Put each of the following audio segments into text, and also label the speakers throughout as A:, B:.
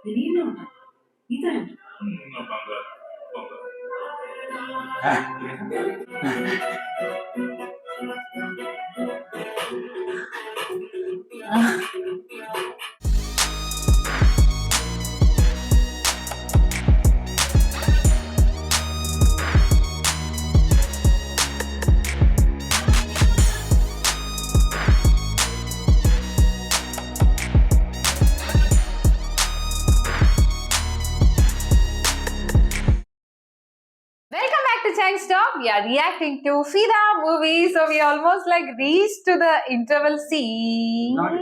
A: నేనే ఉంటా నీతోనే ఉంటా.
B: నా బంగారు బంగారు.
C: Welcome back to Chang Stop. We are reacting to Fida movie. So we almost like reached to the interval scene.
B: Not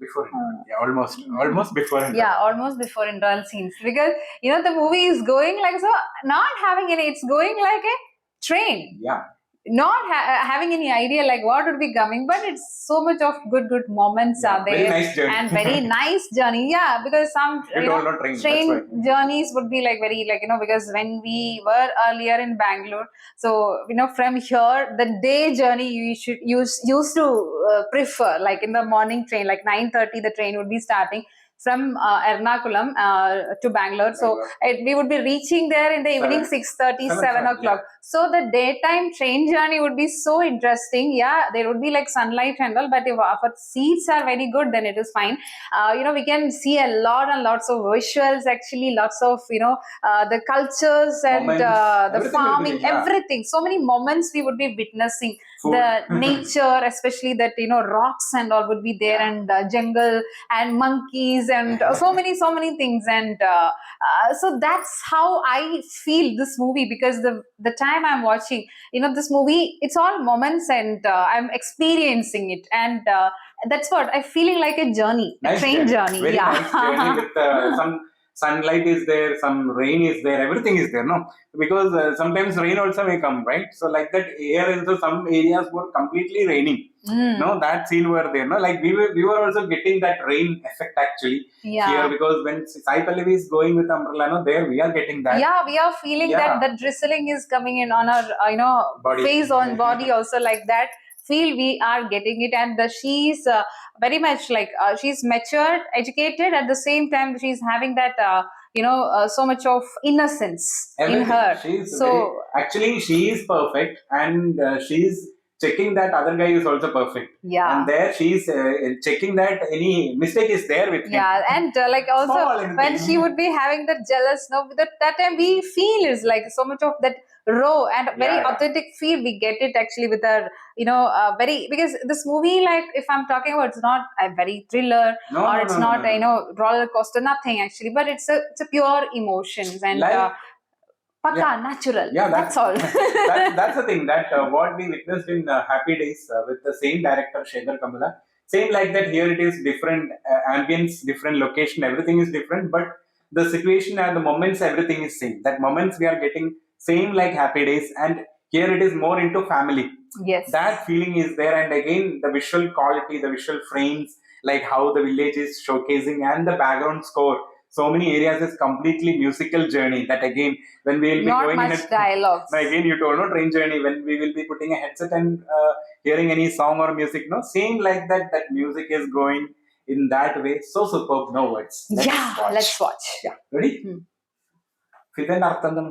B: before interval. Yeah, almost before interval.
C: Yeah, almost before interval scenes. Because the movie is going like so, not having any, it's going like a train.
B: Yeah.
C: Not having any idea like what would be coming, but it's so much of good moments are there.
B: Very nice journey.
C: And very nice journey. Yeah, because some train journeys would be like very because when we were earlier in Bangalore, so from here the day journey you should used to prefer like in the morning train like 9:30 the train would be starting from Ernakulam to Bangalore. So we would be reaching there in the evening 6:30, 7 o'clock. Yeah. So the daytime train journey would be so interesting. Yeah, there would be like sunlight and all, but if our seats are very good, then it is fine. We can see a lot and lots of visuals, actually, lots of, the cultures and the farming, everything. So many moments we would be witnessing. Food. The nature, especially that, rocks and all would be there and jungle and monkeys and so many things. And so that's how I feel this movie, because the time I'm watching, this movie, it's all moments and I'm experiencing it. And that's what I'm feeling like a journey, nice a train journey.
B: Very nice journey with some sunlight is there, some rain is there, everything is there, no? Because sometimes rain also may come, right? So like that, here also some areas were completely raining. No, that scene were there, no? Like we were also getting that rain effect actually here, because when Sai Pallavi is going with umbrella, no, there we are getting that.
C: Yeah, we are feeling that the drizzling is coming in on our body. Face on body also like that. Feel we are getting it, and she's very much like she's matured, educated, at the same time she's having that so much of innocence in her.
B: Actually she is perfect, and she's checking that other guy is also perfect.
C: Yeah.
B: And there she's checking that any mistake is there with him.
C: Yeah, and like also when she would be having that jealous, that time we feel is like so much of that raw and very authentic feel we get it actually with her, very, because this movie, like if I'm talking about, it's not a very thriller it's not roller coaster, nothing actually, but it's a pure emotions and natural.
B: Yeah,
C: that's all.
B: that's the thing that what we witnessed in Happy Days with the same director Shekhar Kamala. Same like that here it is different ambience, different location, everything is different, but the situation and the moments, everything is same. That moments we are getting same like Happy Days, and here it is more into family.
C: Yes.
B: That feeling is there, and again the visual quality, the visual frames, like how the village is showcasing, and the background score. So many areas is completely musical journey. That again, when we will be
C: not
B: going
C: much
B: in a
C: dialogues.
B: Again, you told no train journey, when we will be putting a headset and hearing any song or music. No, same like that. That music is going in that way. So superb. No words.
C: Let's watch.
B: Yeah, ready? Fidan Arthandam.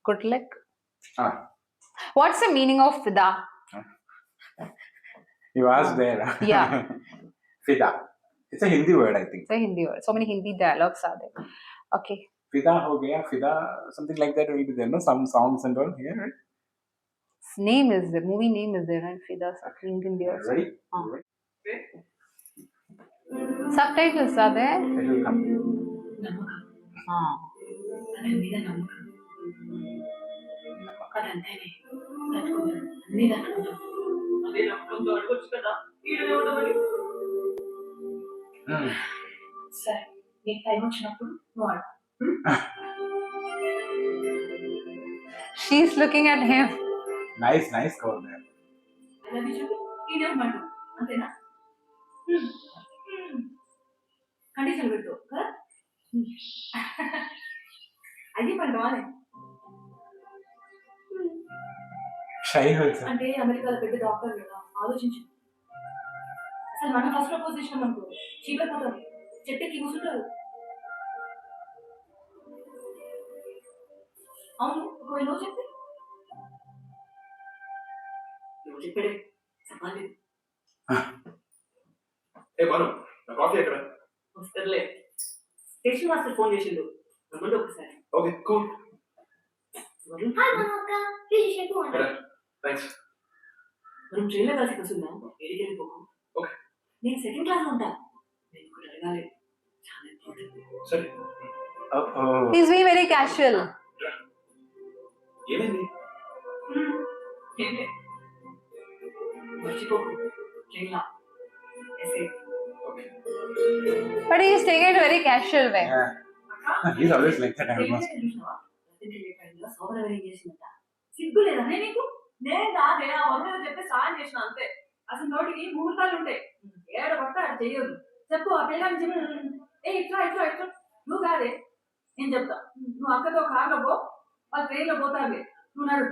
C: Good luck. What's the meaning of Fida?
B: You asked there.
C: Yeah.
B: Fida. It's a Hindi word, I think.
C: It's a Hindi word. So many Hindi dialogues are there. Okay.
B: Fida ho gaya, Fida, something like that will be there, no? Some songs and all here, right?
C: Name is the movie name is there, right? Fida. Hindi also.
B: Ready?
C: Subtitles are there?
B: It will come.
C: She's looking at him.
B: Nice call there. Shy also.
A: అంటే అమెరికాలో పెద్ద doctor కదా, ఆలోచించు. అసలు మనం first propose చేసినాం అనుకో చీపైపోతారు, చెట్టుకి కూర్చుంటారు. అవును, ఒకవేళ నువ్వు చెప్పి నువ్వు చెప్పాడే చెప్పాలి.
D: ఏ బాను, నా కాఫీ ఎక్కడ?
A: వస్తారులే. స్టేషన్ మాస్టర్ ఫోన్ చేసిండు, రమ్మంటే ఒకసారి.
D: Okay cool.
E: Hi, Manaka. Please shake your hand.
D: Thanks.
A: మనం ట్రైన్లో కలిసి కూర్చుందాం, ఏడికి వెళ్ళిపోకు.
D: ఓకే.
A: నేను సెకండ్ క్లాస్ లో ఉంటా, నేను కూడా అడగాలి, చాలా ఇంపార్టెంట్.
D: సరే.
C: He's being very casual.
D: ఏమైంది?
A: మర్చిపోకు ట్రైన్లో SI.
D: Okay.
C: But he's taking it very casual way.
B: Yeah. He's always like that, almost.
A: సిగ్గు లేదనే నీకు? నేను కాదే, ఆ వరుణ చెప్పి సాయం చేసిన అంతే. అసలు నోటికి ముహూర్తాలు ఉంటాయి, ఏడ పడితే ఆడ చెయ్యదు. చెప్పు ఆ పిల్లని చెప్పి ఏ ఇట్లా ఇట్లా ఇట్లా. నువ్వు కాదే, నేను చెప్తా. నువ్వు అక్కతో కార్లో పో, వాళ్ళు ట్రైన్లో పోతారులే, నువ్వు నడు.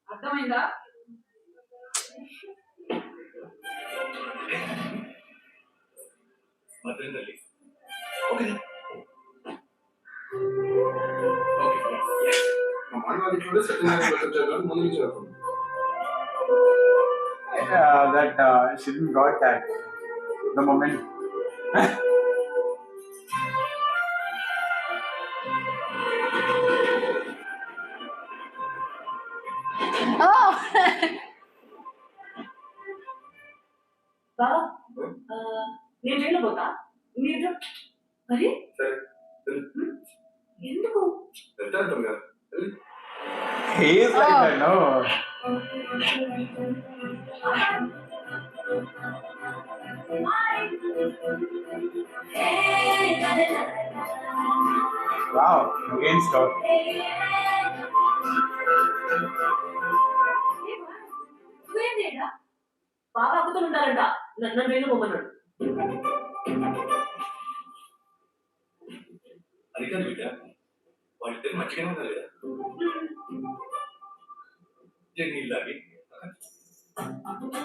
A: అర్థమైందా?
D: మా ట్రైన్ తల్లి. ఓకే. ఓకే. మా మానవాది చూడే సెకండ్ వచ్చారు ముందు నుంచి వస్తుంది.
B: That she didn't got that the moment.
C: Oh.
A: బాబా నేను ట్రైన్లో పోతా, మీరు మరి
D: సరే.
A: ఎందుకు?
D: వెళ్తానంటాం కదా.
B: He is like that, no? Wow, again stop.
A: నువ్వేంటేడా బాబా అక్కతో ఉండాలంట, నన్ను ట్రైన్లో పోమన్నాడు.
D: అది కాదు బిడ్డ, వాళ్ళిద్దరు మంచిగానే ఉన్నారు కదా. నీళ్ళవి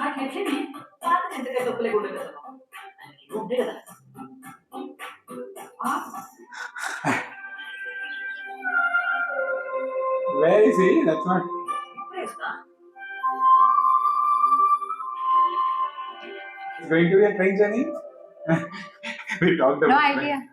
A: అట్లెట్లండి, పాత చింతకాయ తప్పు లేకుండా కదా ఉంటే కదా.
B: Where is he? That's not. It's going to be a train journey. We talked about
C: No
B: it,
C: idea.
B: right?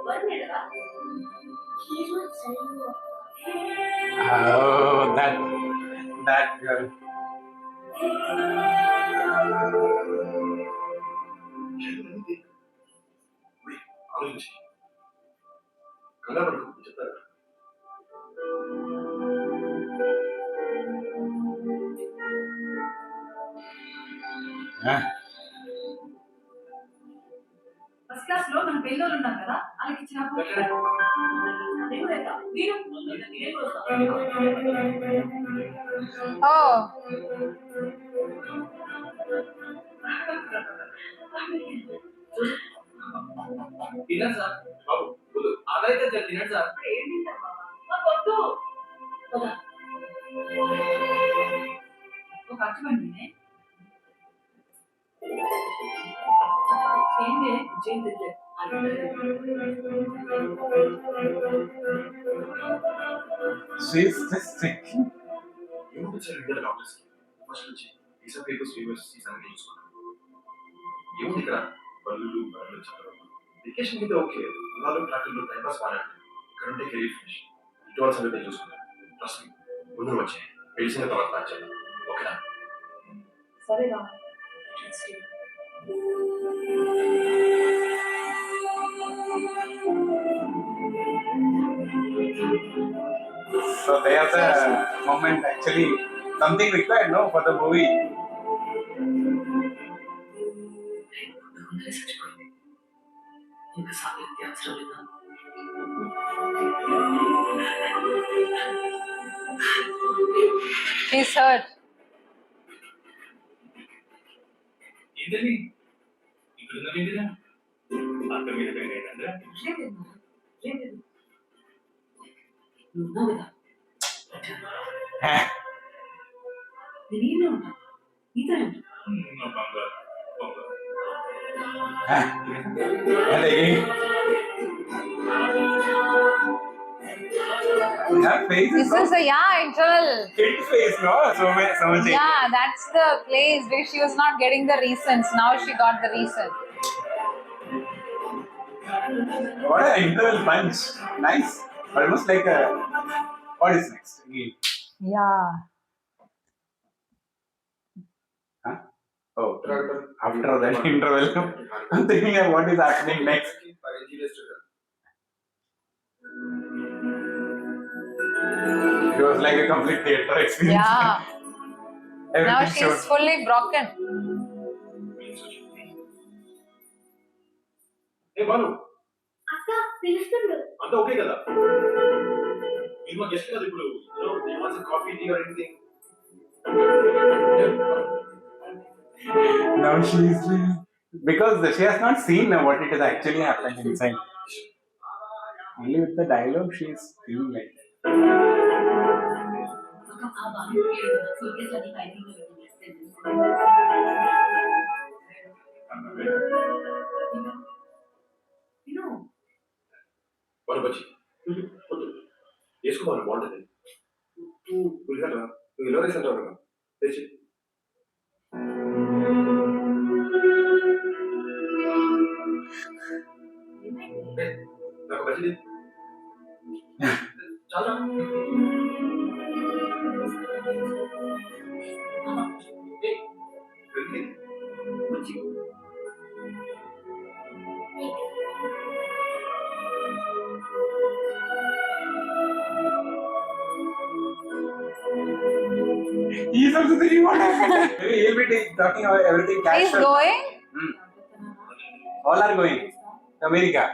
A: వరుణే కదా?
E: He's not selling you.
B: Oh, that girl.
D: ఆలోచించి కంగారు పడుకో, చెప్తారా?
A: ఫస్ట్ క్లాస్ లో మనం పెళ్ళోళ్ళు ఉంటాం కదా, వాళ్ళకి ఇచ్చినప్పుడు
C: Oh.
D: తినండి సార్. బాబు వద్దు. అదైతే తినండి సార్.
A: ఒక అర్థమండి ఏంటి చేయండి.
B: She's just thinking.
D: ఏముంది సార్ ఇండియా డాక్టర్స్కి ఫస్ట్ నుంచి వీసా పేపర్స్ యూనివర్సిటీస్ అన్ని చూసుకున్నాను. ఏముంది ఇక్కడ పనులు పనులు చెప్పడం. వెకేషన్ అయితే ఓకే, ఉన్నాళ్ళు ట్రాక్టర్లు టైం పాస్ మారాడు. ఇక్కడ ఉంటే కెరీర్ ఫినిష్. ఇటువంటి సంగతి చూసుకున్నాను. ట్రస్ట్ మీ, ముందు వచ్చాయి తెలిసిన తర్వాత ప్లాన్ చేద్దాం. ఓకేనా?
A: సరే రా.
B: So there's a moment actually something required, no, for the movie.
A: ఇంకా సాధ్యత అవసరం లేదా?
C: He's hurt.
D: ఏంటండి ఇక్కడ ఉన్నది ఏంటిదా అక్క మీద పెయిన్ ఏంటంటే
A: లేదు నువ్వు ఉన్నావు కదా నేను ఈయనే ఉంటా నీతోనే ఉంటా
D: నా బంగారు బంగారు
B: అదే that face is
C: This
B: so
C: is a internal.
B: kid face, no? So much.
C: Yeah, that's the place where she was not getting the reasons. Now she got the reason.
B: What an internal punch. Nice. Almost like a. What is next? Again.
C: Yeah.
B: Huh? Oh, after that interval, I'm thinking of what is happening next. It was like a complete theater experience.
C: Yeah. Now
B: Everything
C: she's
B: showed.
C: fully broken.
D: ఏ బాలు
E: అక్క పిలుస్తుండు.
D: అంతా okay కదా మీరు మా guest కదా ఇప్పుడు coffee tea or anything
B: Now she's because she has not seen what it is actually happening inside. Only with the dialogue she is feeling like that.
A: అక్క ఆ బాగా సూట్కేస్ అది పైపింగ్ విను
D: వాళ్ళు బచ్చి వేసుకోవాలి బాగుంటుంది పులిహోర నువ్వు ఇలా రేసి అంటావు కదా తెచ్చి నాకు బచ్చి చాలా
B: He's also thinking what happened. Maybe he'll be talking about everything
C: He's
B: casual.
C: going.
B: All are going to America.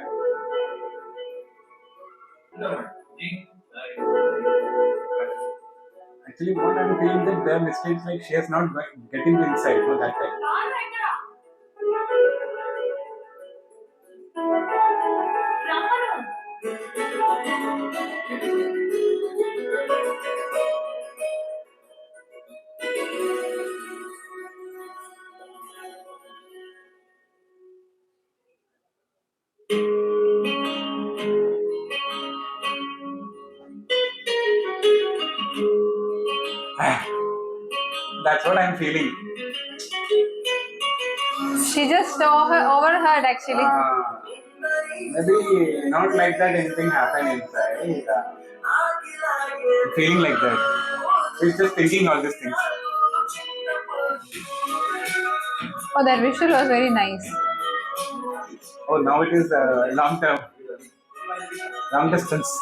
B: Actually, what I'm feeling that their mistakes like she has not getting to inside, no that time.
A: రాను ఇక్కడ రమ్మను
B: That's what I'm feeling.
C: She just overheard actually.
B: Maybe not like that anything happened inside. Feeling like that. She's just thinking all these things.
C: Oh, that visual was very nice.
B: Oh, now it is long term. Long distance.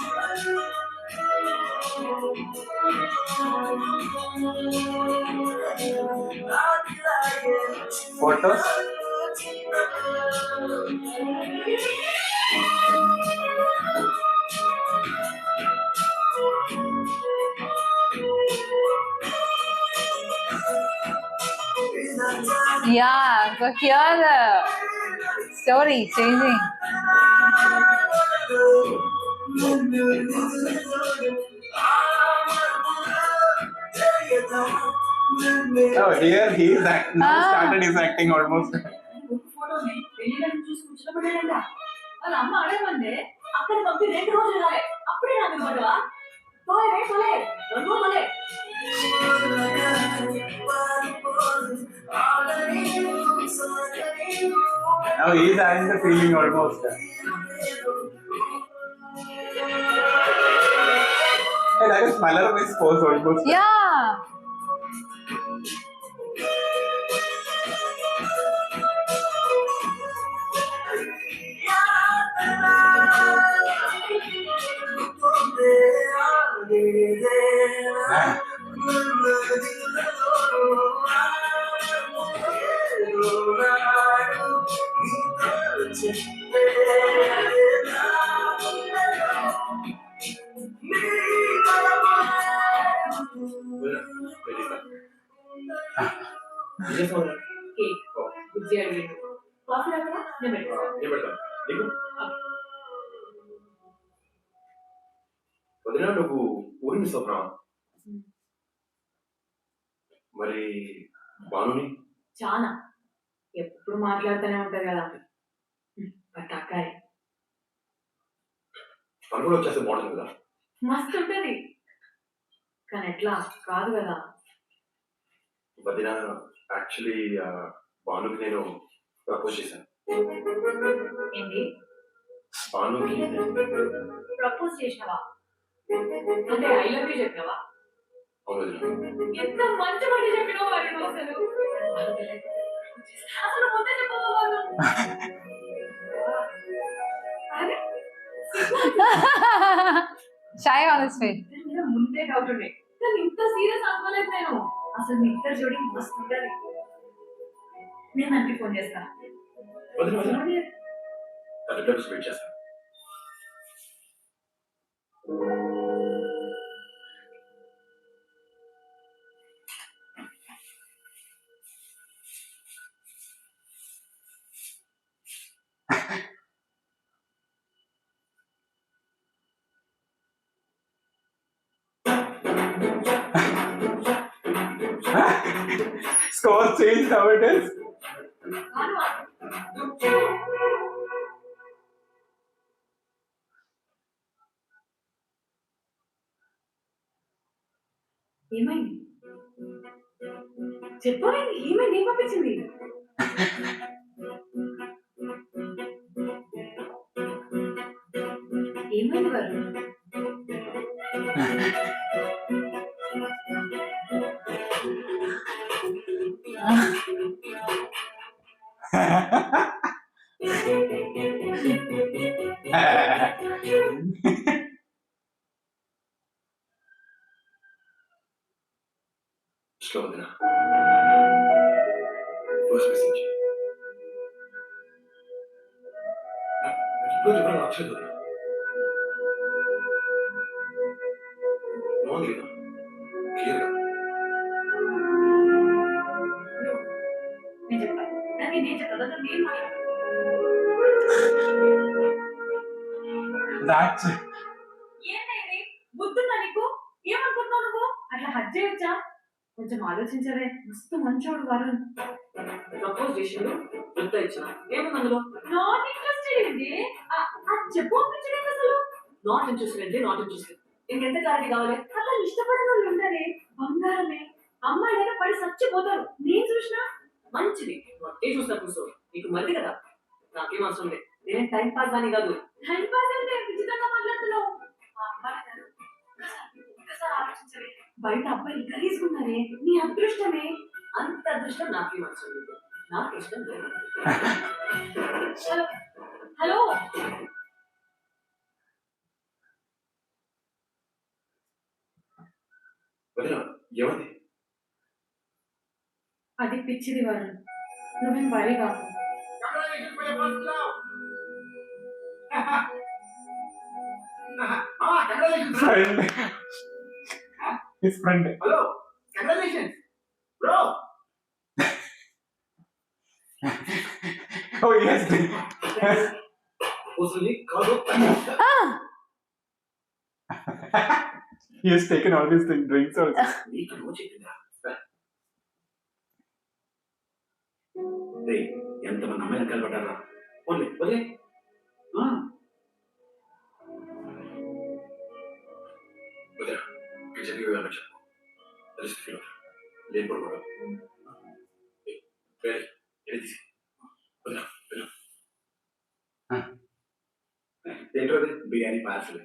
B: Photos.
C: Yeah, so here the story is changing.
B: Oh, here he is now started his acting almost.
A: ఫోటోని పెళ్లిళ్ళని చూసి కూర్చోబెట్టాడంట వాళ్ళ అమ్మ అడగమందే అక్కడ పంపి 2 రోజులు రాలే అప్పుడే నాకు ఇవ్వడవా తోలే తోలే 2 తోలే
B: Now he is having the feeling almost. Hey, that is smaller of his pose almost.
C: Yeah.
B: Ah.
A: Cake బుజ్జి అడిగిండు కాఫీ తాగవా నేను పెడతాను
D: నేను పెడతాను నీకు వదినా నువ్వు ఊరిని స్వప్న మరి బానుని
A: చాలా ఎప్పుడు మాట్లాడుతూనే ఉంటది కదా పట్టాకాయ
D: తను కూడా వచ్చేస్తే బాగుంటుంది కదా
A: మస్తు ఉంటది కానీ ఎట్లా కాదు కదా
D: వదిన యాక్చువల్లీ బానుకి నేను ప్రపోజ్ చేశాను
A: ఏంటి
D: బానుకి
A: ప్రపోజ్ చేసినావా అంటే ఐ లవ్ యూ చెప్పినావా
D: అవును వదిన
A: ఎంత మంచి మాట చెప్పినావు వాడి అసలు అసలు ముందే చెప్పవాలి అరే
C: Shy on his face.
A: ఇద్దరి మీద ముందే డౌట్ ఉండే కానీ ఇంత సీరియస్ అనుకోలేదు నేను అసలు మీ ఇద్దరు జోడి మస్తు ఉంటది నేను అంటే ఫోన్ చేస్తా
D: వదిన వదిన అది ప్లేస్ వెయిట్ చేస్తాను
B: Score changed how it is.
A: ఏమైంది చెప్పమైంది ఏమైంది ఏం పంపించింది ఏమైంది వారు
D: స్లో వదిన ఫస్ట్ మెసేజ్ ఇప్పుడు చెప్పడం నచ్చలేదు వదిన బాగుంది కదా క్లియర్గా
A: నేను చెప్పాను నేను చెప్తా నేను
B: That's
A: ఏంటి బుద్ధుందా నీకు ఏమనుకుంటున్నావు నువ్వు అట్లా హజ్ చేయొచ్చా కొంచెం ఆలోచించవే మస్తు మంచోడు వరుణ్ ప్రపోజ్ చేసిండు రిప్లై ఇచ్చిన ఏముంది అందులో నాట్ ఇంట్రెస్టెడ్ ఏంటి చెప్పు అనిపించలేదు అసలు నాట్ ఇంట్రెస్టెడ్ అంటే నాట్ ఇంట్రెస్టెడ్ ఇంకెంత క్లారిటీ కావాలి అట్లా ఇష్టపడిన వాళ్ళు ఉంటారే బంగారమే అమ్మాయి దగ్గర పడి చచ్చిపోతారు నేను చూసినా మంచిది ఏ చూస్తా కూర్చో నీకు మంది కదా నాకేం అవసరం లేదు నేను టైం పాస్ అని కాదు టైం పాస్ అంటే విచిత్రంగా మాట్లాడుతున్నావు ఆ అమ్మాయి గారు, ఒక్కసారి ఆలోచించవే బయట అబ్బాయి గలీసుకున్నారే నీ అదృష్టమే అంత అదృష్టం నాకేం అవసరం లేదు నాకు ఇష్టం లేదు హలో
D: వదిన ఏమంది
A: అది పిచ్చిది వరుణ్ నువ్వేం వరి కాకు
B: friend. His friend.
D: Hello congratulations bro
B: Oh yes.
D: అసలు కాదు
B: He has taken all these things, drinks also.
D: నీకు నువ్వు చెప్పిందా రే ఎంతమంది అమ్మాయిలు కలపడ్డారా వదిలే వదిలే వదిలే ఇక్కడ జరిగి వెళ్ళి చెప్పు తెలిసి ఫీల్ లేని పడుకోవడం తీసి వదిలే వదిలే ఏంటో బిర్యానీ పార్సల్